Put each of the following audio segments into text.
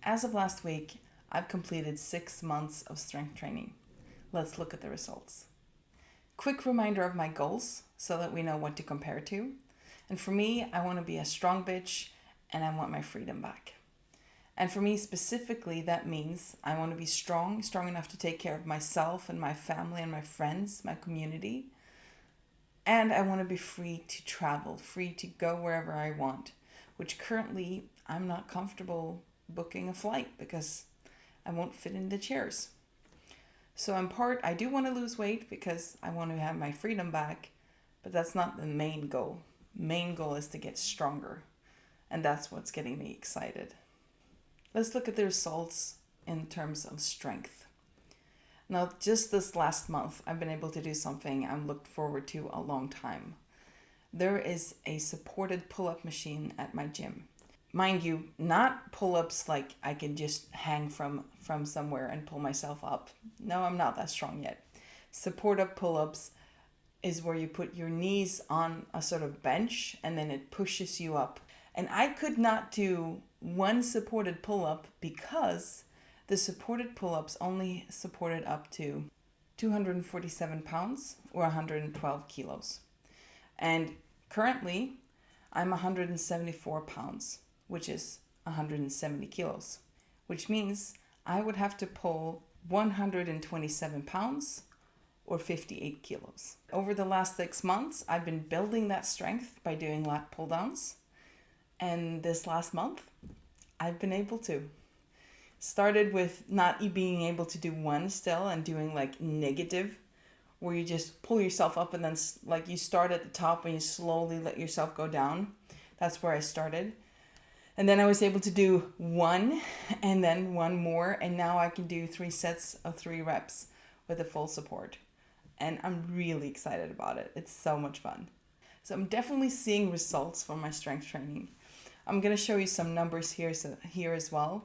As of last week, I've completed 6 months of strength training. Let's look at the results. Quick reminder of my goals so that we know what to compare to. And for me, I want to be a strong bitch and I want my freedom back. And for me specifically, that means I want to be strong enough to take care of myself and my family and my friends, my community. And I want to be free to travel, free to go wherever I want, which currently I'm not comfortable booking a flight because I won't fit in the chairs. So in part, I do want to lose weight because I want to have my freedom back, but that's not the main goal. Main goal is to get stronger, and that's what's getting me excited. Let's look at the results in terms of strength. Now, just this last month, I've been able to do something I've looked forward to a long time. There is a supported pull-up machine at my gym. Mind you, not pull-ups like I can just hang from somewhere and pull myself up. No, I'm not that strong yet. Supported pull-ups is where you put your knees on a sort of bench and then it pushes you up. And I could not do one supported pull-up because the supported pull-ups only supported up to 247 pounds or 112 kilos. And currently, I'm 174 pounds, which is 170 kilos, which means I would have to pull 127 pounds or 58 kilos. Over the last 6 months, I've been building that strength by doing lat pull downs. And this last month, I've been able to. Started with not being able to do one still and doing like negative, where you just pull yourself up and then like you start at the top and you slowly let yourself go down. That's where I started. And then I was able to do one and then one more. And now I can do 3 sets of 3 reps with a full support. And I'm really excited about it. It's so much fun. So I'm definitely seeing results from my strength training. I'm going to show you some numbers here as well.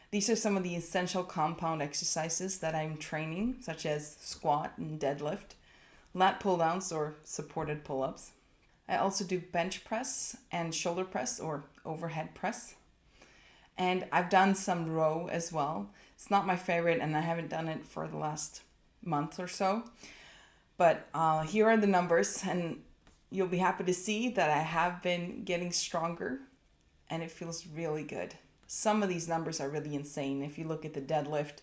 These are some of the essential compound exercises that I'm training, such as squat and deadlift, lat pull downs or supported pull-ups. I also do bench press and shoulder press or overhead press. And I've done some row as well. It's not my favorite and I haven't done it for the last month or so. But here are the numbers and you'll be happy to see that I have been getting stronger and it feels really good. Some of these numbers are really insane. If you look at the deadlift,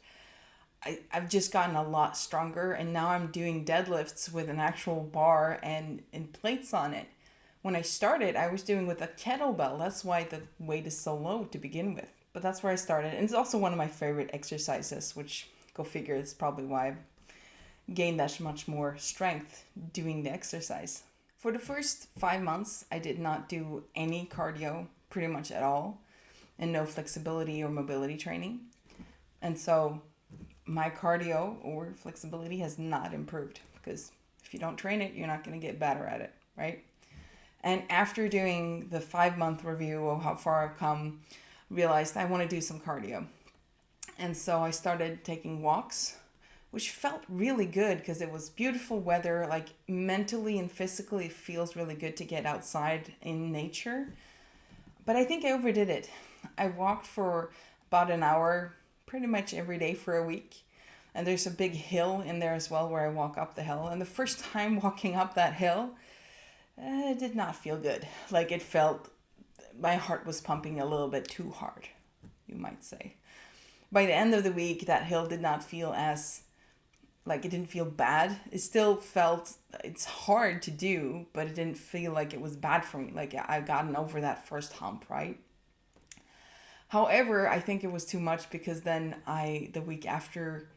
I've just gotten a lot stronger and now I'm doing deadlifts with an actual bar and plates on it. When I started, I was doing with a kettlebell. That's why the weight is so low to begin with. But that's where I started. And it's also one of my favorite exercises, which go figure is probably why I've gained that much more strength doing the exercise. For the first 5 months, I did not do any cardio pretty much at all and no flexibility or mobility training. And so my cardio or flexibility has not improved because if you don't train it, you're not going to get better at it, right? And after doing the 5-month review of how far I've come, realized I want to do some cardio. And so I started taking walks, which felt really good because it was beautiful weather. Like mentally and physically, it feels really good to get outside in nature. But I think I overdid it. I walked for about an hour pretty much every day for a week. And there's a big hill in there as well where I walk up the hill. And the first time walking up that hill, it did not feel good. Like it felt, my heart was pumping a little bit too hard, you might say. By the end of the week, that hill did not feel as, like it didn't feel bad. It still felt, it's hard to do, but it didn't feel like it was bad for me. Like I've gotten over that first hump, right? However, I think it was too much because then the week after,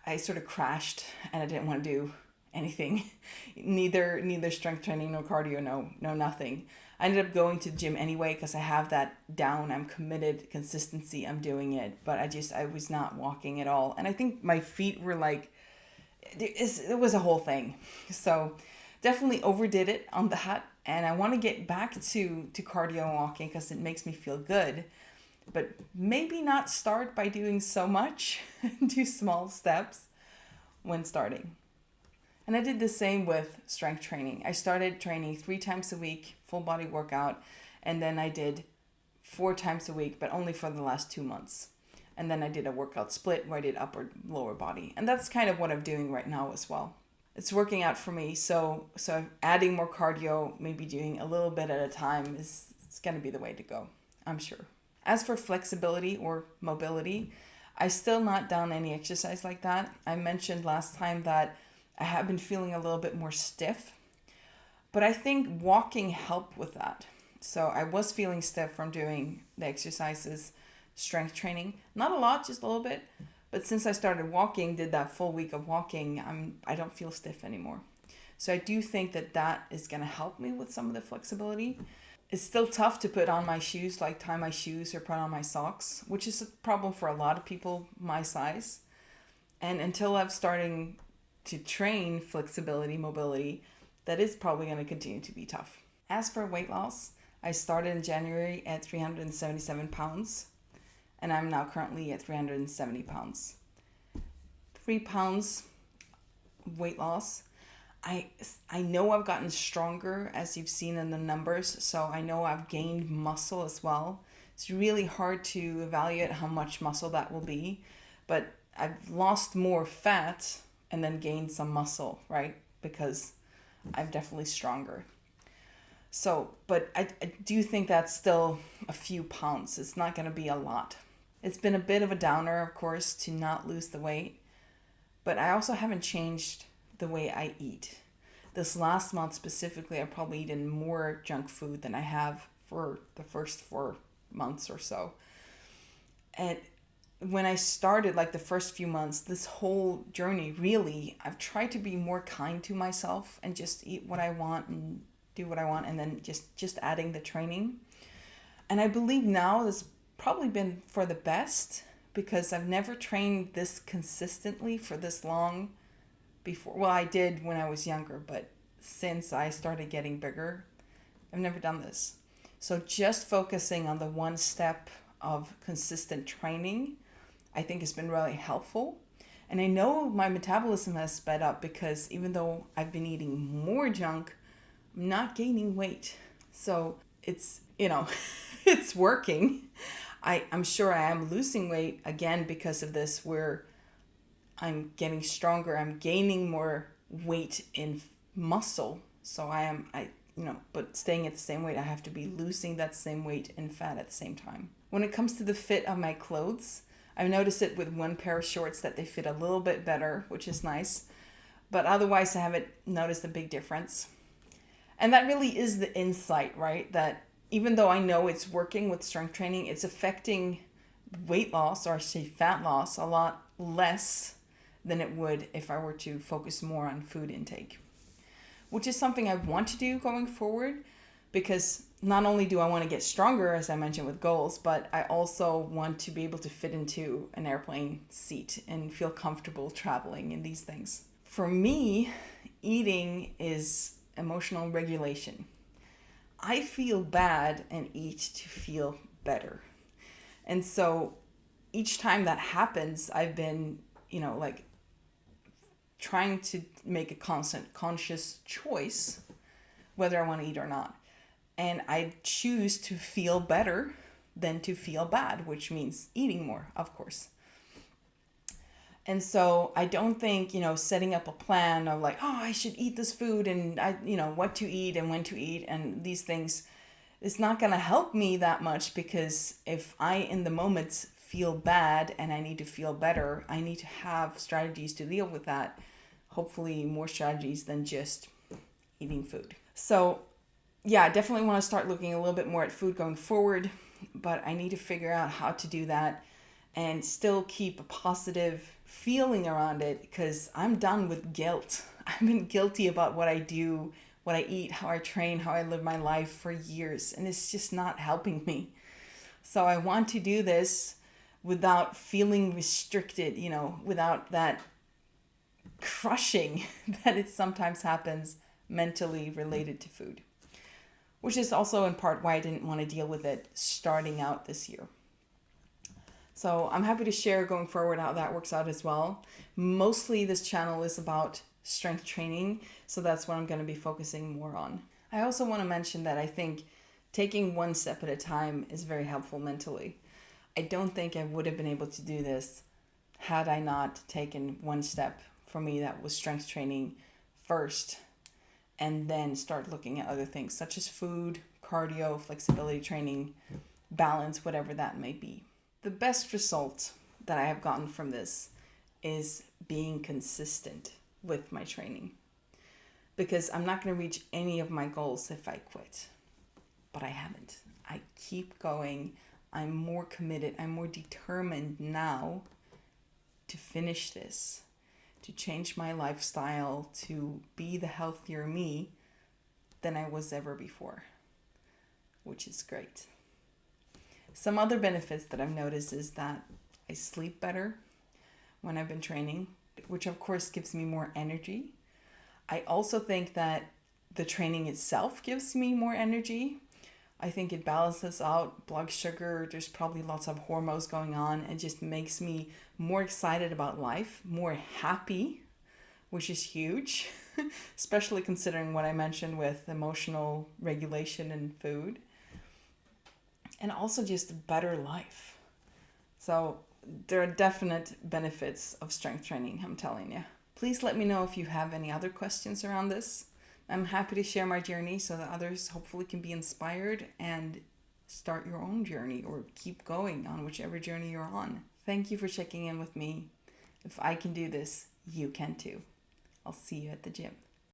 I sort of crashed and I didn't want to do anything. Neither strength training, no cardio, no nothing. I ended up going to the gym anyway because I have that down. I'm committed, consistency, I'm doing it. But I was not walking at all. And I think my feet were like, it was a whole thing. So definitely overdid it on that. And I want to get back to cardio and walking because it makes me feel good. But maybe not start by doing so much. Do small steps when starting. And I did the same with strength training. I started training 3 times a week, full body workout. And then I did 4 times a week, but only for the last 2 months. And then I did a workout split where I did upper lower body. And that's kind of what I'm doing right now as well. It's working out for me. So adding more cardio, maybe doing a little bit at a time it's going to be the way to go, I'm sure. As for flexibility or mobility, I still not done any exercise like that. I mentioned last time that I have been feeling a little bit more stiff, but I think walking helped with that. So I was feeling stiff from doing the exercises, strength training, not a lot, just a little bit. But since I started walking, did that full week of walking, I don't feel stiff anymore. So I do think that is going to help me with some of the flexibility. It's still tough to put on my shoes, like tie my shoes or put on my socks, which is a problem for a lot of people my size. And until I'm starting to train flexibility, mobility, that is probably going to continue to be tough. As for weight loss, I started in January at 377 pounds, and I'm now currently at 370 pounds. 3 pounds weight loss. I know I've gotten stronger, as you've seen in the numbers, so I know I've gained muscle as well. It's really hard to evaluate how much muscle that will be, but I've lost more fat and then gained some muscle, right? Because I'm definitely stronger. So, but I do think that's still a few pounds. It's not going to be a lot. It's been a bit of a downer, of course, to not lose the weight, but I also haven't changed the way I eat. This last month specifically, I've probably eaten more junk food than I have for the first 4 months or so. And when I started, like the first few months, this whole journey, really, I've tried to be more kind to myself and just eat what I want and do what I want, and then just adding the training. And I believe now this probably been for the best, because I've never trained this consistently for this long before. Well, I did when I was younger, but since I started getting bigger, I've never done this. So just focusing on the one step of consistent training, I think has been really helpful. And I know my metabolism has sped up because even though I've been eating more junk, I'm not gaining weight. So it's, it's working. I'm sure I am losing weight again because of this, where I'm getting stronger. I'm gaining more weight in muscle. So but staying at the same weight, I have to be losing that same weight in fat at the same time. When it comes to the fit of my clothes, I've noticed it with one pair of shorts that they fit a little bit better, which is nice. But otherwise, I haven't noticed a big difference. And that really is the insight, right? That even though I know it's working with strength training, it's affecting weight loss, or I say fat loss, a lot less than it would if I were to focus more on food intake, which is something I want to do going forward, because not only do I want to get stronger, as I mentioned with goals, but I also want to be able to fit into an airplane seat and feel comfortable traveling in these things. For me, eating is emotional regulation. I feel bad and eat to feel better. And so each time that happens, I've been, trying to make a constant conscious choice whether I want to eat or not. And I choose to feel better than to feel bad, which means eating more, of course. And so I don't think, setting up a plan of like, oh, I should eat this food and what to eat and when to eat and these things, it's not going to help me that much, because if I in the moment feel bad and I need to feel better, I need to have strategies to deal with that. Hopefully more strategies than just eating food. So yeah, I definitely want to start looking a little bit more at food going forward, but I need to figure out how to do that and still keep a positive feeling around it, because I'm done with guilt. I've been guilty about what I do, what I eat, how I train, how I live my life for years, and it's just not helping me. So I want to do this without feeling restricted, without that crushing that it sometimes happens mentally related to food, which is also in part why I didn't want to deal with it starting out this year. So I'm happy to share going forward how that works out as well. Mostly this channel is about strength training, so that's what I'm going to be focusing more on. I also want to mention that I think Taking one step at a time is very helpful mentally. I don't think I would have been able to do this had I not taken one step. For me, that was strength training first, and then start looking at other things such as food, cardio, flexibility training, balance, whatever that may be. The best result that I have gotten from this is being consistent with my training, because I'm not going to reach any of my goals if I quit. But I haven't. I keep going. I'm more committed. I'm more determined now to finish this, to change my lifestyle, to be the healthier me than I was ever before, which is great. Some other benefits that I've noticed is that I sleep better when I've been training, which of course gives me more energy. I also think that the training itself gives me more energy. I think it balances out blood sugar. There's probably lots of hormones going on, and just makes me more excited about life, more happy, which is huge, especially considering what I mentioned with emotional regulation and food. And also just a better life. So there are definite benefits of strength training, I'm telling you. Please let me know if you have any other questions around this. I'm happy to share my journey so that others hopefully can be inspired and start your own journey, or keep going on whichever journey you're on. Thank you for checking in with me. If I can do this, you can too. I'll see you at the gym.